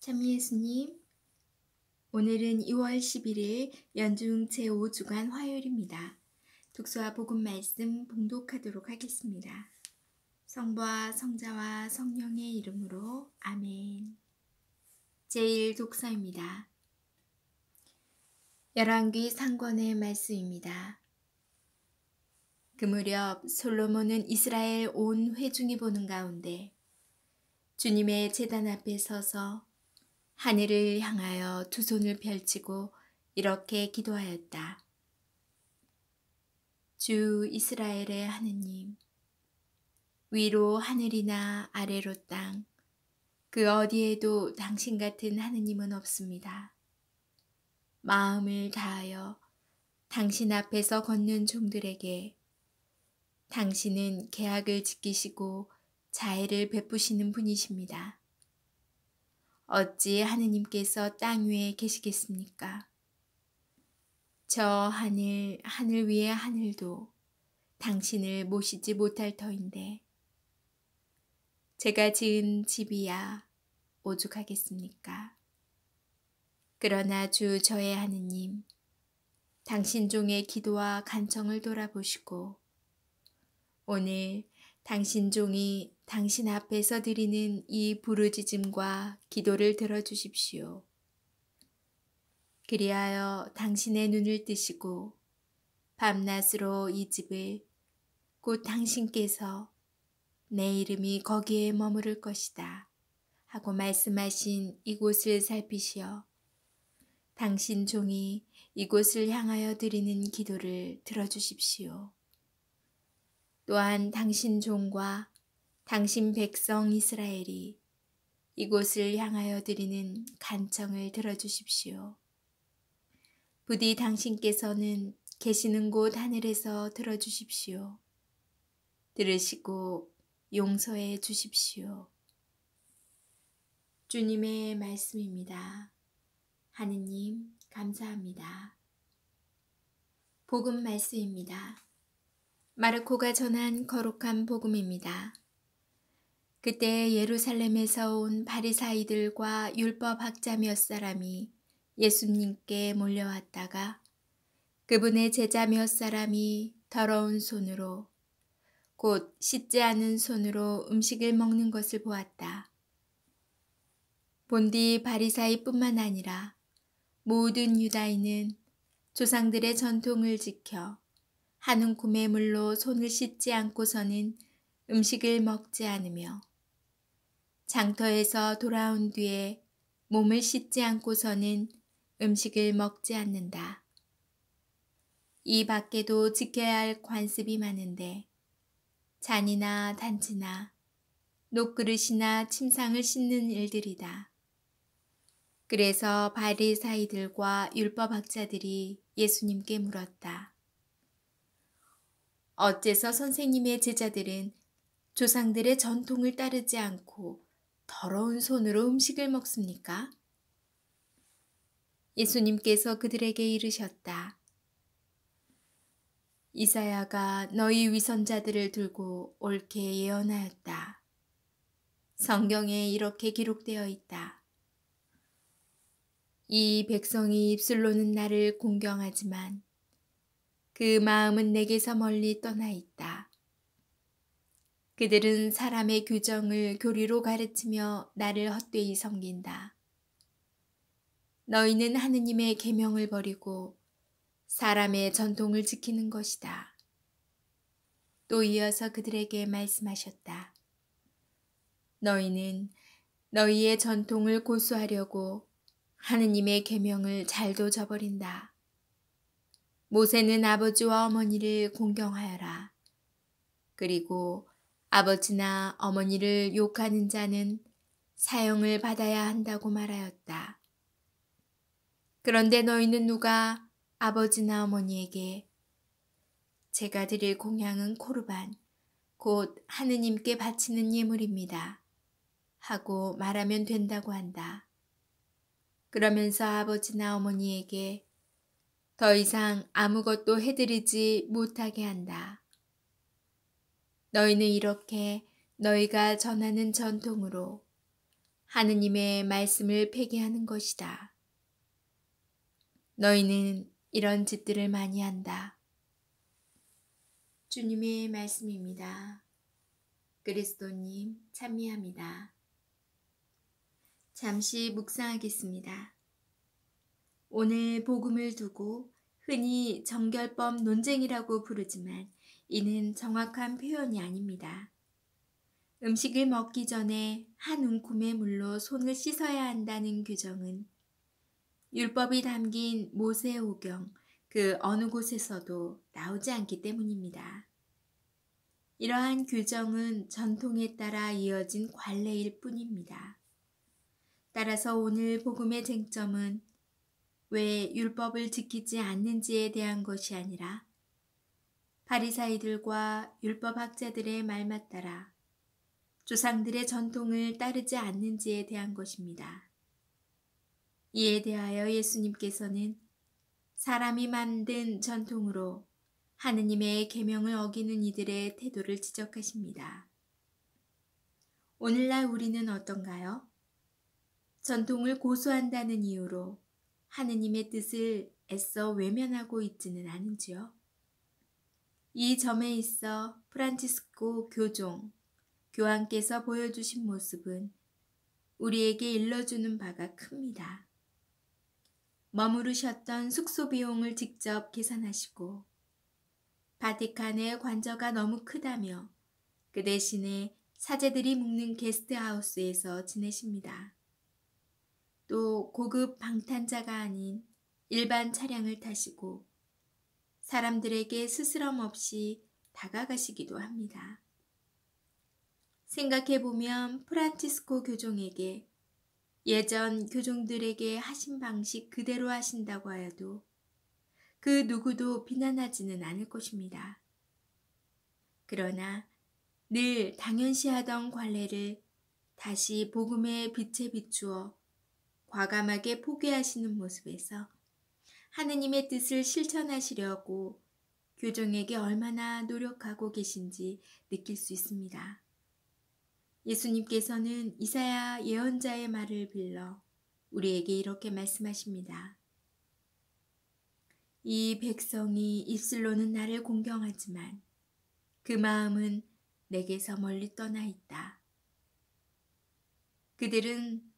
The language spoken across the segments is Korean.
참 예수님, 오늘은 2월 11일 연중 제5주간 화요일입니다. 독서와 복음 말씀 봉독하도록 하겠습니다. 성부와 성자와 성령의 이름으로 아멘. 제1독서입니다. 열왕기 상권의 말씀입니다. 그 무렵 솔로몬은 이스라엘 온 회중이 보는 가운데 주님의 제단 앞에 서서 하늘을 향하여 두 손을 펼치고 이렇게 기도하였다. 주 이스라엘의 하느님, 위로 하늘이나 아래로 땅, 그 어디에도 당신 같은 하느님은 없습니다. 마음을 다하여 당신 앞에서 걷는 종들에게 당신은 계약을 지키시고 자애를 베푸시는 분이십니다. 어찌 하느님께서 땅 위에 계시겠습니까? 저 하늘 위의 하늘도 당신을 모시지 못할 터인데 제가 지은 집이야 오죽하겠습니까? 그러나 주 저의 하느님, 당신 종의 기도와 간청을 돌아보시고 오늘 당신 종이 당신 앞에서 드리는 이 부르짖음과 기도를 들어주십시오. 그리하여 당신의 눈을 뜨시고 밤낮으로 이 집을 곧 당신께서 내 이름이 거기에 머무를 것이다 하고 말씀하신 이곳을 살피시어 당신 종이 이곳을 향하여 드리는 기도를 들어주십시오. 또한 당신 종과 당신 백성 이스라엘이 이곳을 향하여 드리는 간청을 들어주십시오. 부디 당신께서는 계시는 곳 하늘에서 들어주십시오. 들으시고 용서해 주십시오. 주님의 말씀입니다. 하느님 감사합니다. 복음 말씀입니다. 마르코가 전한 거룩한 복음입니다. 그때 예루살렘에서 온 바리사이들과 율법학자 몇 사람이 예수님께 몰려왔다가 그분의 제자 몇 사람이 더러운 손으로 곧 씻지 않은 손으로 음식을 먹는 것을 보았다. 본디 바리사이뿐만 아니라 모든 유다인은 조상들의 전통을 지켜 한 움큼의 물로 손을 씻지 않고서는 음식을 먹지 않으며 장터에서 돌아온 뒤에 몸을 씻지 않고서는 음식을 먹지 않는다. 이 밖에도 지켜야 할 관습이 많은데 잔이나 단지나 녹그릇이나 침상을 씻는 일들이다. 그래서 바리사이들과 율법학자들이 예수님께 물었다. 어째서 선생님의 제자들은 조상들의 전통을 따르지 않고 더러운 손으로 음식을 먹습니까? 예수님께서 그들에게 이르셨다. 이사야가 너희 위선자들을 들고 옳게 예언하였다. 성경에 이렇게 기록되어 있다. 이 백성이 입술로는 나를 공경하지만 그 마음은 내게서 멀리 떠나 있다. 그들은 사람의 규정을 교리로 가르치며 나를 헛되이 섬긴다. 너희는 하느님의 계명을 버리고 사람의 전통을 지키는 것이다. 또 이어서 그들에게 말씀하셨다. 너희는 너희의 전통을 고수하려고 하느님의 계명을 잘도 저버린다. 모세는 아버지와 어머니를 공경하여라. 그리고 아버지나 어머니를 욕하는 자는 사형을 받아야 한다고 말하였다. 그런데 너희는 누가 아버지나 어머니에게 제가 드릴 공양은 코르반, 곧 하느님께 바치는 예물입니다 하고 말하면 된다고 한다. 그러면서 아버지나 어머니에게 더 이상 아무것도 해드리지 못하게 한다. 너희는 이렇게 너희가 전하는 전통으로 하느님의 말씀을 폐기하는 것이다. 너희는 이런 짓들을 많이 한다. 주님의 말씀입니다. 그리스도님 찬미합니다. 잠시 묵상하겠습니다. 오늘 복음을 두고 흔히 정결법 논쟁이라고 부르지만 이는 정확한 표현이 아닙니다. 음식을 먹기 전에 한 움큼의 물로 손을 씻어야 한다는 규정은 율법이 담긴 모세오경 그 어느 곳에서도 나오지 않기 때문입니다. 이러한 규정은 전통에 따라 이어진 관례일 뿐입니다. 따라서 오늘 복음의 쟁점은 왜 율법을 지키지 않는지에 대한 것이 아니라 바리사이들과 율법학자들의 말만 따라 조상들의 전통을 따르지 않는지에 대한 것입니다. 이에 대하여 예수님께서는 사람이 만든 전통으로 하느님의 계명을 어기는 이들의 태도를 지적하십니다. 오늘날 우리는 어떤가요? 전통을 고수한다는 이유로 하느님의 뜻을 애써 외면하고 있지는 않은지요? 이 점에 있어 프란치스코 교황께서 보여주신 모습은 우리에게 일러주는 바가 큽니다. 머무르셨던 숙소 비용을 직접 계산하시고 바티칸의 관저가 너무 크다며 그 대신에 사제들이 묵는 게스트하우스에서 지내십니다. 또 고급 방탄자가 아닌 일반 차량을 타시고 사람들에게 스스럼 없이 다가가시기도 합니다. 생각해보면 프란치스코 교종에게 예전 교종들에게 하신 방식 그대로 하신다고 하여도 그 누구도 비난하지는 않을 것입니다. 그러나 늘 당연시하던 관례를 다시 복음의 빛에 비추어 과감하게 포기하시는 모습에서 하느님의 뜻을 실천하시려고 교종에게 얼마나 노력하고 계신지 느낄 수 있습니다. 예수님께서는 이사야 예언자의 말을 빌러 우리에게 이렇게 말씀하십니다. 이 백성이 입술로는 나를 공경하지만 그 마음은 내게서 멀리 떠나 있다. 그들은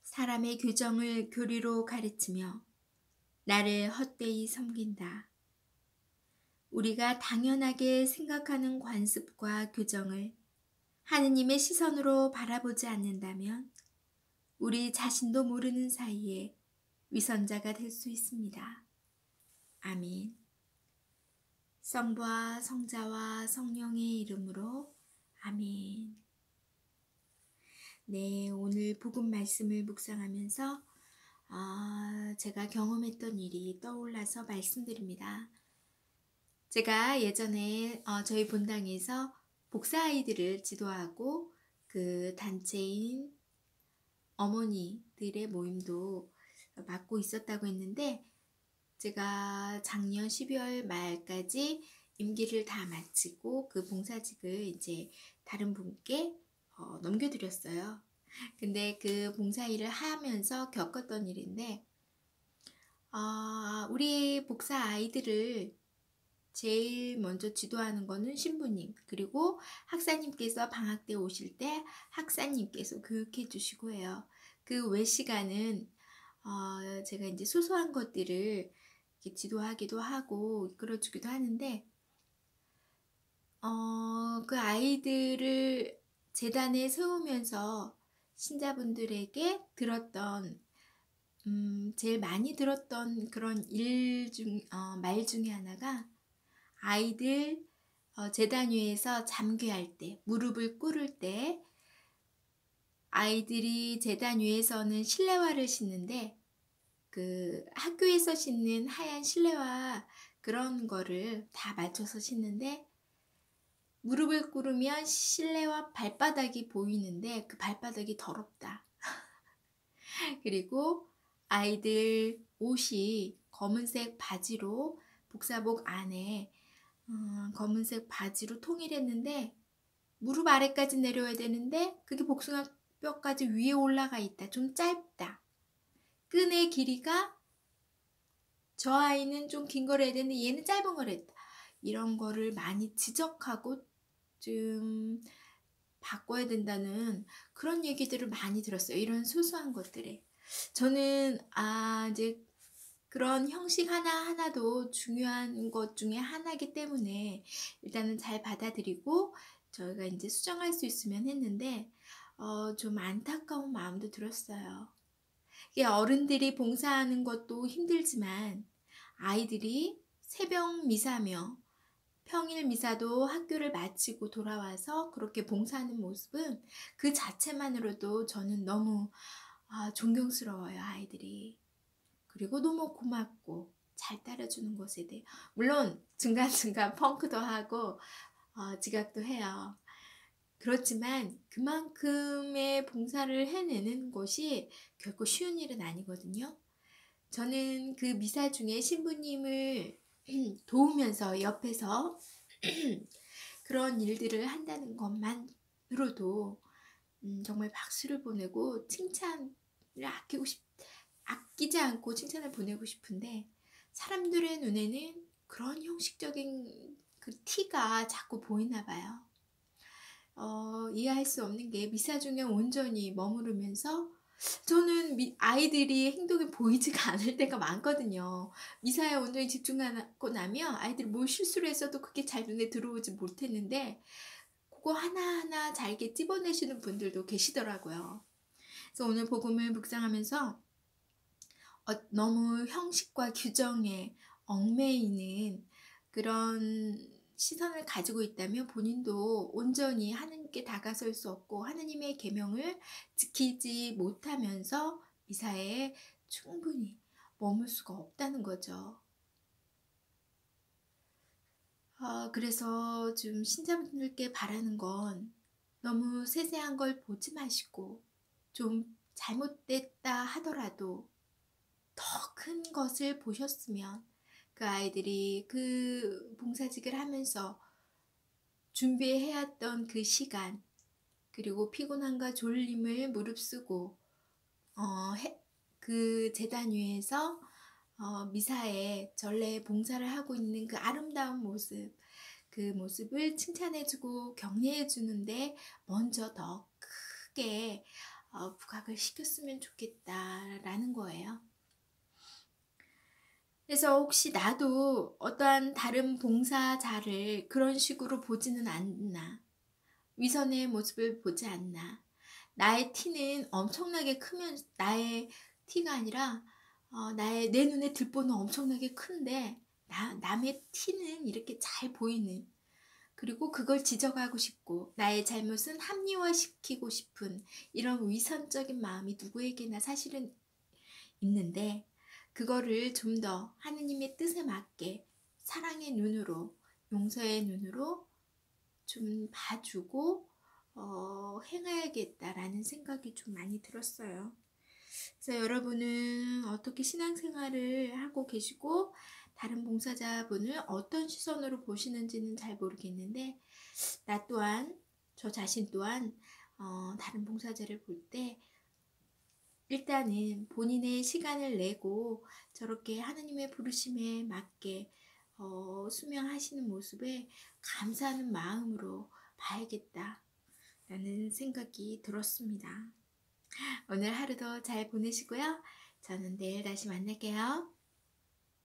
사람의 규정을 교리로 가르치며 나를 헛되이 섬긴다. 우리가 당연하게 생각하는 관습과 규정을 하느님의 시선으로 바라보지 않는다면 우리 자신도 모르는 사이에 위선자가 될 수 있습니다. 아멘. 성부와 성자와 성령의 이름으로 아멘. 네, 오늘 복음 말씀을 묵상하면서 제가 경험했던 일이 떠올라서 말씀드립니다. 제가 예전에 저희 본당에서 복사 아이들을 지도하고 그 단체인 어머니들의 모임도 맡고 있었다고 했는데 제가 작년 12월 말까지 임기를 다 마치고 그 봉사직을 이제 다른 분께 넘겨드렸어요. 근데 그 봉사 일을 하면서 겪었던 일인데 우리 복사 아이들을 제일 먼저 지도하는 거는 신부님, 그리고 학사님께서 방학 때 오실 때 학사님께서 교육해 주시고 해요. 그 외 시간은 제가 이제 소소한 것들을 이렇게 지도하기도 하고 이끌어주기도 하는데 그 아이들을 재단에 세우면서 신자분들에게 들었던 제일 많이 들었던 그런 말 중에 하나가 아이들 재단 위에서 잠귀할 때, 무릎을 꿇을 때 아이들이 재단 위에서는 실내화를 신는데 그 학교에서 신는 하얀 실내화 그런 거를 다 맞춰서 신는데 무릎을 꿇으면 실내화 발바닥이 보이는데 그 발바닥이 더럽다. 그리고 아이들 옷이 검은색 바지로 복사복 안에 검은색 바지로 통일했는데 무릎 아래까지 내려야 되는데 그게 복숭아 뼈까지 위에 올라가 있다. 좀 짧다. 끈의 길이가 저 아이는 좀 긴 걸 해야 되는데 얘는 짧은 걸 했다. 이런 거를 많이 지적하고 좀 바꿔야 된다는 그런 얘기들을 많이 들었어요. 이런 소소한 것들에. 저는 이제 그런 형식 하나하나도 중요한 것 중에 하나이기 때문에 일단은 잘 받아들이고 저희가 이제 수정할 수 있으면 했는데 좀 안타까운 마음도 들었어요. 이게 어른들이 봉사하는 것도 힘들지만 아이들이 새벽 미사며 평일 미사도 학교를 마치고 돌아와서 그렇게 봉사하는 모습은 그 자체만으로도 저는 너무 존경스러워요, 아이들이. 그리고 너무 고맙고 잘 따라주는 것에 대해. 물론 중간중간 펑크도 하고 지각도 해요. 그렇지만 그만큼의 봉사를 해내는 것이 결코 쉬운 일은 아니거든요. 저는 그 미사 중에 신부님을 도우면서 옆에서 그런 일들을 한다는 것만으로도 정말 박수를 보내고 칭찬을 아끼지 않고 칭찬을 보내고 싶은데 사람들의 눈에는 그런 형식적인 그 티가 자꾸 보이나 봐요. 이해할 수 없는 게 미사 중에 온전히 머무르면서 저는 아이들이 행동이 보이지가 않을 때가 많거든요. 미사에 온전히 집중하고 나면 아이들이 뭘 실수를 했어도 그게 잘 눈에 들어오지 못했는데 그거 하나하나 잘게 찝어내시는 분들도 계시더라고요. 그래서 오늘 복음을 묵상하면서 너무 형식과 규정에 얽매이는 그런 시선을 가지고 있다면 본인도 온전히 하나님께 다가설 수 없고 하나님의 계명을 지키지 못하면서 미사에 충분히 머물 수가 없다는 거죠. 그래서 좀 신자분들께 바라는 건 너무 세세한 걸 보지 마시고 좀 잘못됐다 하더라도 더 큰 것을 보셨으면 그 아이들이 그 봉사직을 하면서 준비해야 했던 그 시간 그리고 피곤함과 졸림을 무릅쓰고 그 제단 위에서 미사에 전례 봉사를 하고 있는 그 아름다운 모습 그 모습을 칭찬해주고 격려해주는데 먼저 더 크게 부각을 시켰으면 좋겠다라는 거예요. 그래서 혹시 나도 어떠한 다른 봉사자를 그런 식으로 보지는 않나. 위선의 모습을 보지 않나. 나의 티는 엄청나게 크면 나의 티가 아니라 내 눈에 들보는 엄청나게 큰데 남의 티는 이렇게 잘 보이는 그리고 그걸 지적하고 싶고 나의 잘못은 합리화시키고 싶은 이런 위선적인 마음이 누구에게나 사실은 있는데 그거를 좀 더 하느님의 뜻에 맞게 사랑의 눈으로 용서의 눈으로 좀 봐주고 행해야겠다라는 생각이 좀 많이 들었어요. 그래서 여러분은 어떻게 신앙생활을 하고 계시고 다른 봉사자분을 어떤 시선으로 보시는지는 잘 모르겠는데 나 또한 저 자신 또한 다른 봉사자를 볼 때 일단은 본인의 시간을 내고 저렇게 하나님의 부르심에 맞게 수명하시는 모습에 감사하는 마음으로 봐야겠다라는 생각이 들었습니다. 오늘 하루도 잘 보내시고요. 저는 내일 다시 만날게요.